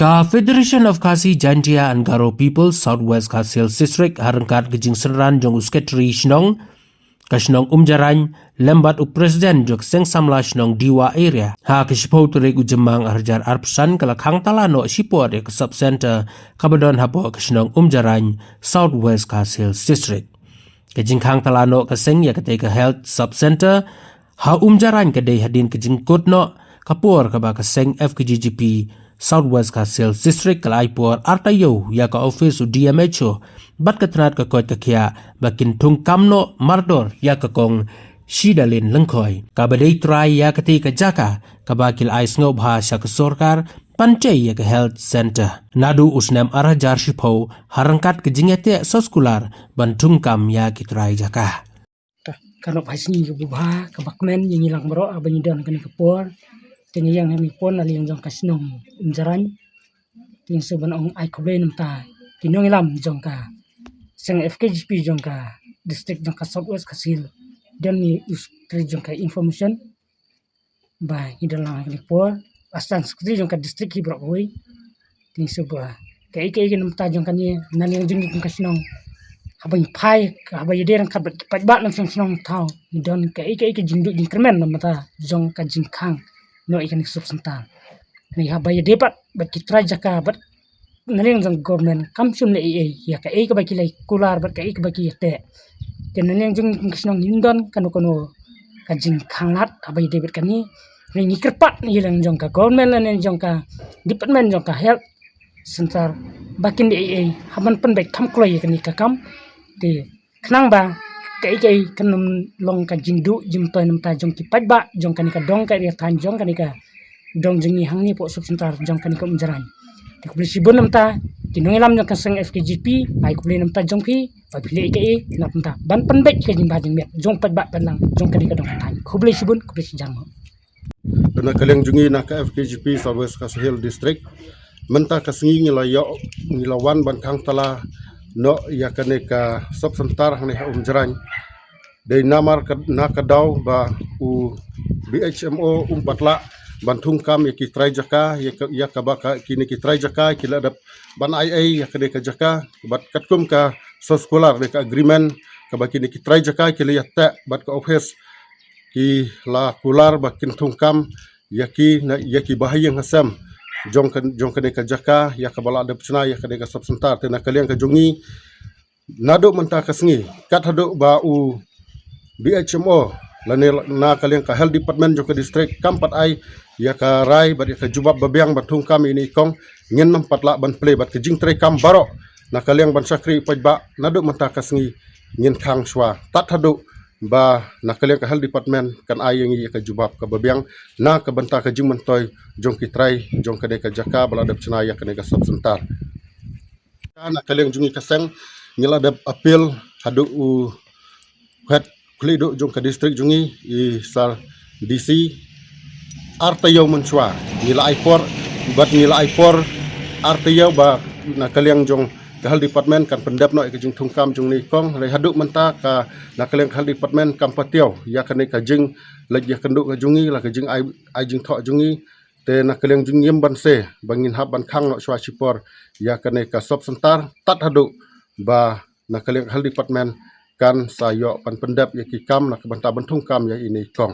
Ka Federation of Khasi Jaintia and Garo People Southwest Khasi Hills District harangkat gejing senran jong usketri shnong kashnong umjaran lembat presiden jok seng samla shnong diwa area ha kishpo ture ujemang arjar arpsan kala khang talano shipor ek sub center kabadon hapo kashnong umjaran Southwest Khasi Hills District gejing khang talano kaseng ya ketika health sub center ha umjaran kedai hadin kejing kotno kapur kaba kaseng FKGGP Southwest Khasi Hills District kalai por artayo ya ka office DMHO bat katnat ka kot kia bakin tung kamno mardor ya ka kong shidalin lengkoi ka badai try ya kati ka jaka ka bakil ais ngob ha syak sorkar pancai ya ka health center nadu usnam arajar shipo harangkat ke jingete soskular bantung kam ya kitrai jaka kalau pasni ke bubha ke bakmen yang hilang bro abang dan kena kepor ting yang kami pon ali yang jong kasnom umjaran ting seban ong ai koble namta kinong ilam jong ka seng FKGP jong ka district jong ka Southwest Khasi Hills dan ni ustri jong ka information ba hidalang kali por astan skri jong ka district hi bro oi ting seba kai namta jong ka ni nan yang jong jong kasnom habang pai habang yederang ka bat nang snong tau don kai jingdu jing kermen namta jong ka jingkang no ikan substantal ni habaya debat bat kitra jaka bat naling jang government kamsum le ya ka ka baki lai kular bat ka baki te ken naling jang kisnong hindon kanu ka jing khangat habaya debat kani ni kerpat ni lang jang ka government lan jang ka department jang ka health center bakin de haban pen baik kam kloi kani ka kam te khnang ba kai kanum long ka jingdu jimtoy namta jong ki pajba jong kani ka dong ka ria tan jong kani ka dong jingi hangni po subsentar jong kani ka umjaran ti kubli sibon namta kinong ilam jong kaseng FKGP pai kubli namta jong ki pai pili kai namta ban penbek ka jimba jing met jong pajba palang jong kani ka dong tan kubli sibon kubli sijang dana kaleng jungi na ka FKGP Southwest Khasi Hills District menta kasengi ngilawan ban kang tala no ya kane ka subsentar hane umjaran dei namar na kadau ba u BHMO patla bantung kam ya kitrai jaka ya ka baka kini kitrai jaka kila dap ban ai ya kane ka jaka bat katkum ka sekolah de ka agreement ka ba kini kitrai jaka kila ya ta bat ka office ki la kular bakin tungkam ya ki bahayang hasam jong kene ka jaka ya ka bala dap chna ya kene ka subsentar tena kalian ka jungi nado menta kasngi kat hado ba u BHMO lane na kalian ka health department jong ka district kampat ai ya ka rai bat ya ka jubab babiang batung kam ini kong ngin nam patla ban play bat ka jing tre kam baro na kalian ban sakri pajba nado menta kasngi ngin khang shwa tat hado ba na kalian ka health department kan ai yang ya ka jubab ka babiang na ka banta ka jing mentoy jong kitrai jong kene ka jaka bala dap chna ya kene ka subsentar na kalian jungi kaseng ngila dap appeal hadu u het klido jong ka district jungi i sar DC artayo menchwa ngila aipor bat ngila aipor artayo ba na kalian jong ka health department kan pendap no ka jing thungkam jong ni kong re hadu menta ka na kalian health department kam patio ya kene ka jing laj ya kendu ka jungi la ka jing ai jing tho jungi te na kalian jing yem ban se bangin hab ban khang no shwa chipor ya kene ka subsentar tat hadu ba na kalian health department kan sayo pan pendap ya ki kam na ka banta bantung kam ya ini kong